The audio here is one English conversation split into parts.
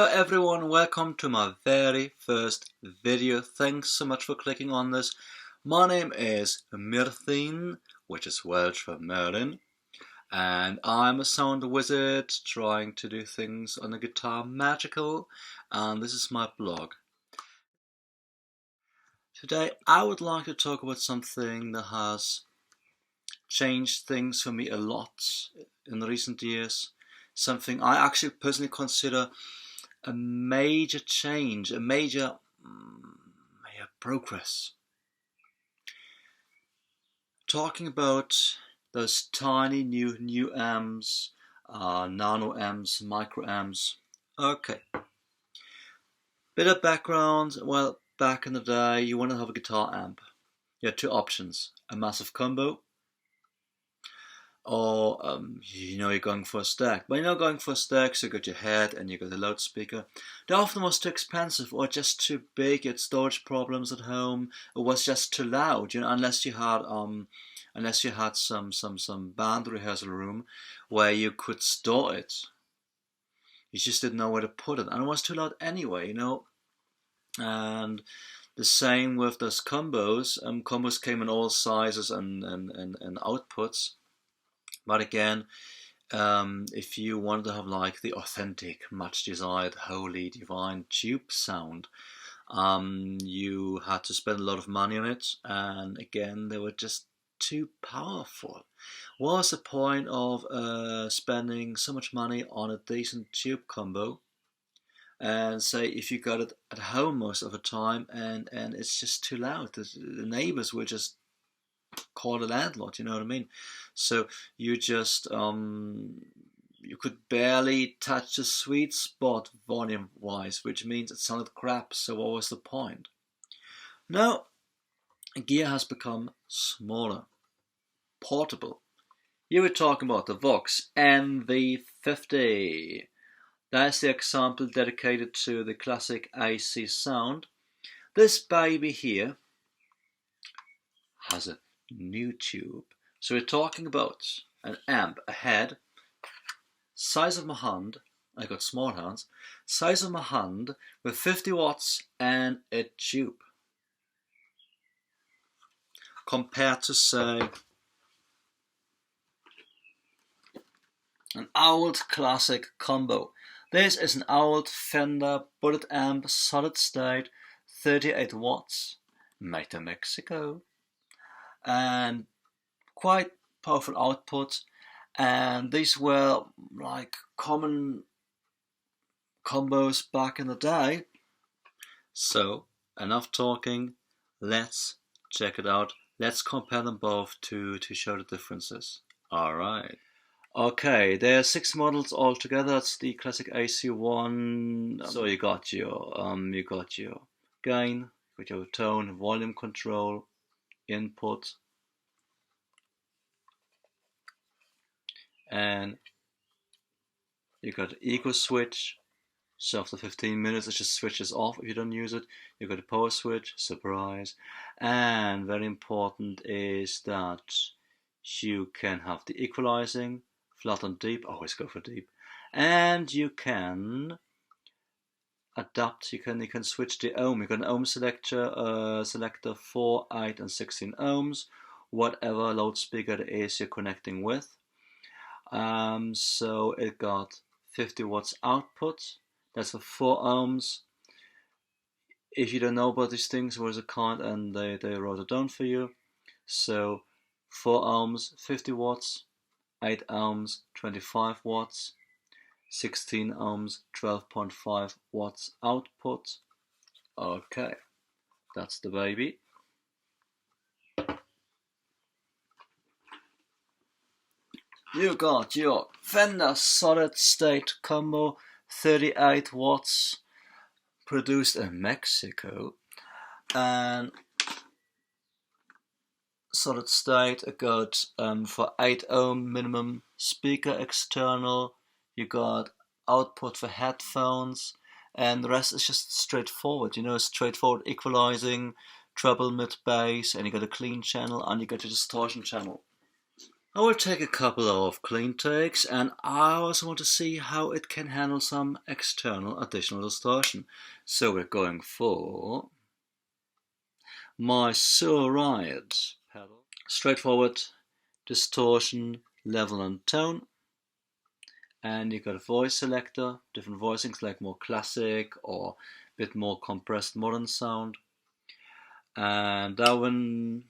Hello everyone, welcome to my very first video. Thanks so much for clicking on this. My name is Merlin, which is Welsh for Merlin, and I'm a sound wizard trying to do things on the guitar magical, and this is my blog. Today I would like to talk about something that has changed things for me a lot in the recent years. Something I actually personally consider a major change, a major progress. Talking about those tiny new amps, nano amps, micro amps. Okay. Bit of background. Well, back in the day, you want to have a guitar amp. You had two options: a massive combo, or you're going for a stack. But you're not going for a stack, so you got your head and you got the loudspeaker. They often was too expensive or just too big. You had storage problems at home. It was just too loud, unless you had some band rehearsal room where you could store it. You just didn't know where to put it, and it was too loud anyway, And the same with those combos. Combos came in all sizes and outputs. But again, if you wanted to have like the authentic, much desired, holy, divine tube sound, you had to spend a lot of money on it, and again, they were just too powerful. What's the point of spending so much money on a decent tube combo, and say if you got it at home most of the time, and it's just too loud, the neighbors will just call the landlord, you know what I mean? So you just you could barely touch the sweet spot volume wise, which means it sounded crap. So what was the point? Now gear has become smaller, portable. You were talking about the Vox MV50. That's the example dedicated to the classic AC sound. This baby here has a new tube. So we're talking about an amp, a head, size of my hand. I got small hands. Size of my hand with 50 watts and a tube. Compared to, say, an old classic combo. This is an old Fender bullet amp, solid state, 38 watts, made in Mexico, and quite powerful output. And these were like common combos back in the day. So enough talking, let's check it out. Let's compare them both to show the differences. Alright. Okay, there are 6 models altogether. It's the classic AC1. So you got your gain, you got your tone, volume control, input, and you got the eco switch. So after 15 minutes it just switches off if you don't use it. You got a power switch, surprise. And very important is that you can have the equalizing, flat and deep, always go for deep. And you can adapt, you can switch the ohm. You got an ohm selector 4, 8 and 16 ohms, whatever loudspeaker it is you're connecting with. So it got 50 watts output. That's for 4 ohms. If you don't know about these things, there's a card and they wrote it down for you. So 4 ohms, 50 watts, 8 ohms, 25 watts, 16 ohms, 12.5 watts output. Okay, that's the baby. You got your Fender Solid State Combo, 38 watts, produced in Mexico, and solid state. It got for 8 ohm minimum speaker external. You got output for headphones, and the rest is just straightforward. Straightforward equalizing, treble, mid, bass, and you got a clean channel, and you got a distortion channel. I will take a couple of clean takes, and I also want to see how it can handle some external additional distortion. So we're going for my Riot pedal. Straightforward distortion, level and tone. And you got a voice selector, different voicings like more classic or a bit more compressed modern sound. And that one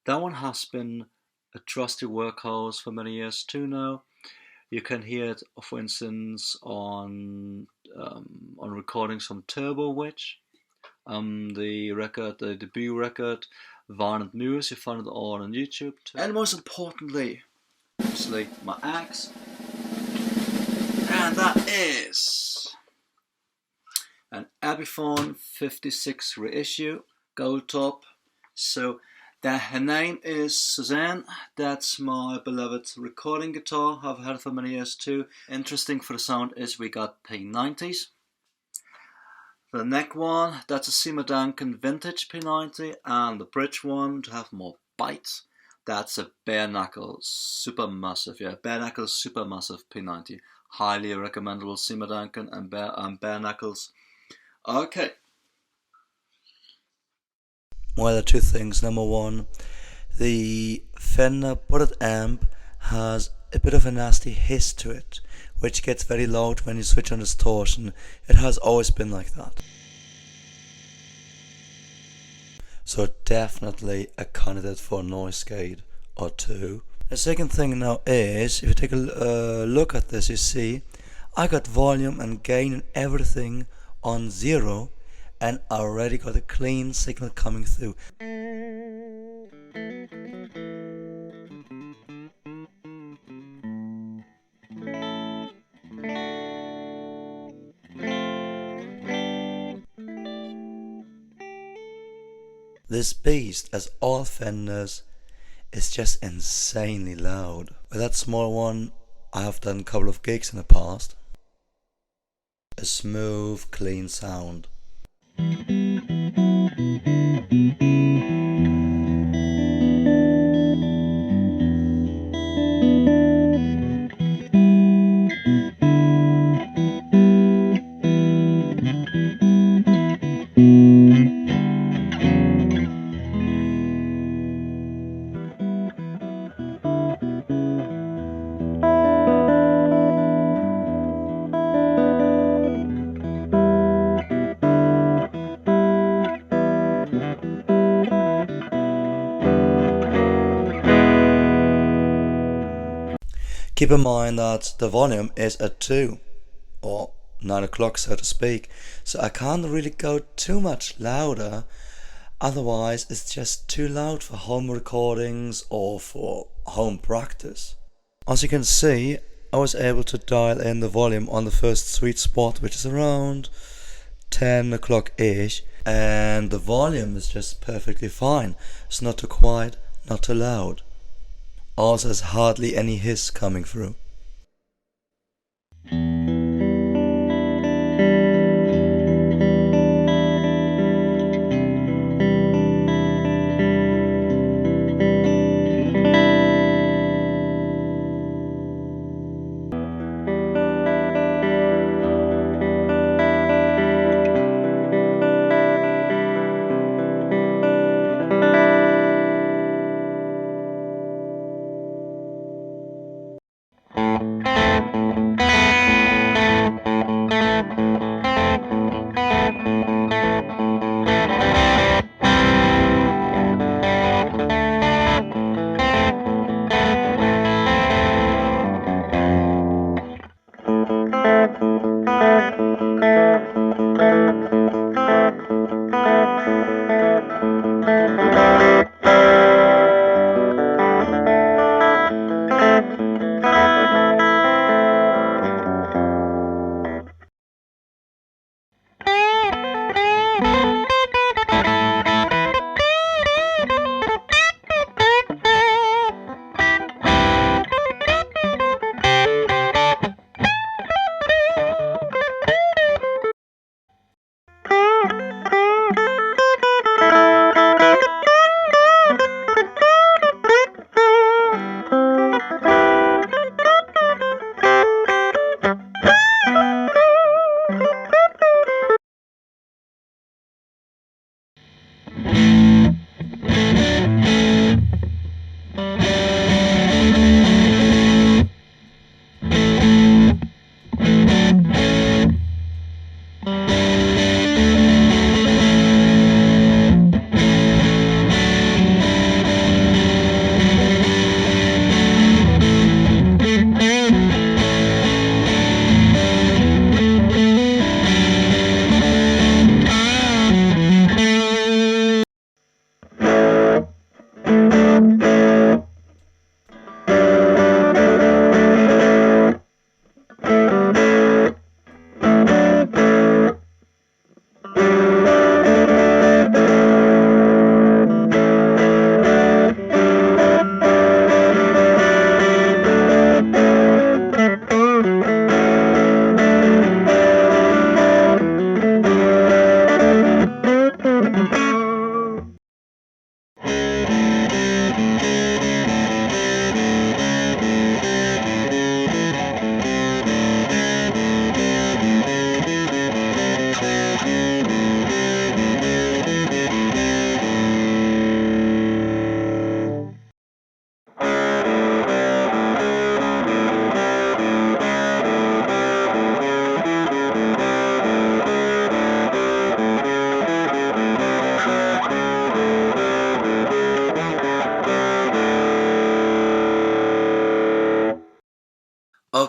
has been a trusty workhorse for many years too now. You can hear it, for instance, on recordings from TurboWitch, the debut record, Varnant Muse. You find it all on YouTube too. And most importantly, obviously, my axe. And that is an Epiphone 56 reissue, gold top. So her name is Suzanne. That's my beloved recording guitar. I've had it for many years too. Interesting for the sound is we got P90s. The neck one, that's a Seymour Duncan vintage P90, and the bridge one to have more bite. That's a bare knuckle supermassive, bare knuckle supermassive P90. Highly recommendable Seymour Duncan and bare knuckles. Okay. Well, there are two things. Number one, the Fender butted amp has a bit of a nasty hiss to it, which gets very loud when you switch on distortion. It has always been like that. So definitely a candidate for a noise gate or two. The second thing now is, if you take a look at this, you see I got volume and gain and everything on 0, and I already got a clean signal coming through. This beast, as all Fenders, is just insanely loud. With that small one, I have done a couple of gigs in the past. A smooth, clean sound. Keep in mind that the volume is at 2 or 9 o'clock, so to speak, so I can't really go too much louder, otherwise it's just too loud for home recordings or for home practice. As you can see, I was able to dial in the volume on the first sweet spot, which is around 10 o'clock ish, and the volume is just perfectly fine. It's not too quiet, not too loud. Also, there's hardly any hiss coming through.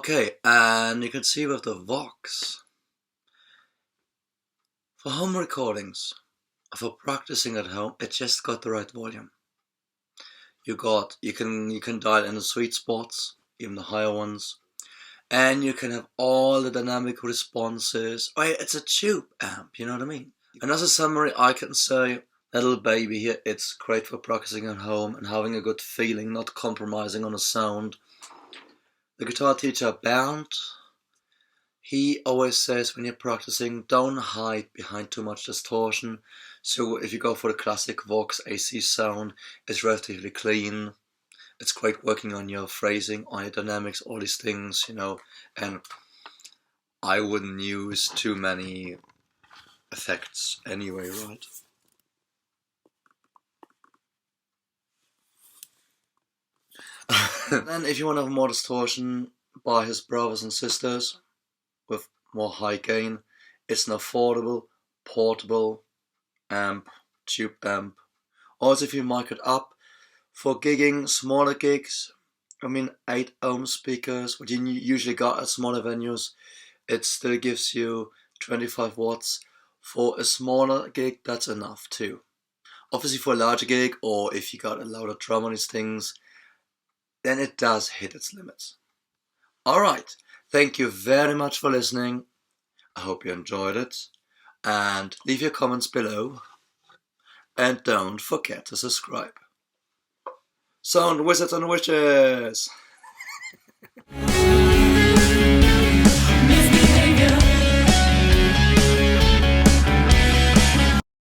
Okay, and you can see with the Vox, for home recordings, for practicing at home, it just got the right volume. You can dial in the sweet spots, even the higher ones, and you can have all the dynamic responses. Oh yeah, it's a tube amp, you know what I mean? And as a summary, I can say, that little baby here, it's great for practicing at home and having a good feeling, not compromising on the sound. The guitar teacher Bernd, he always says when you're practicing, don't hide behind too much distortion. So if you go for the classic Vox AC sound, it's relatively clean. It's great working on your phrasing, on your dynamics, all these things, you know. And I wouldn't use too many effects anyway, right? Then if you want to have more distortion, buy his brothers and sisters with more high gain. It's an affordable, portable amp, tube amp. Also, if you mic it up for gigging, smaller gigs, 8 ohm speakers, what you usually got at smaller venues, it still gives you 25 watts. For a smaller gig, that's enough too. Obviously for a larger gig, or if you got a louder drum on these things, then it does hit its limits. Alright, thank you very much for listening. I hope you enjoyed it. And leave your comments below. And don't forget to subscribe. Sound wizards and witches!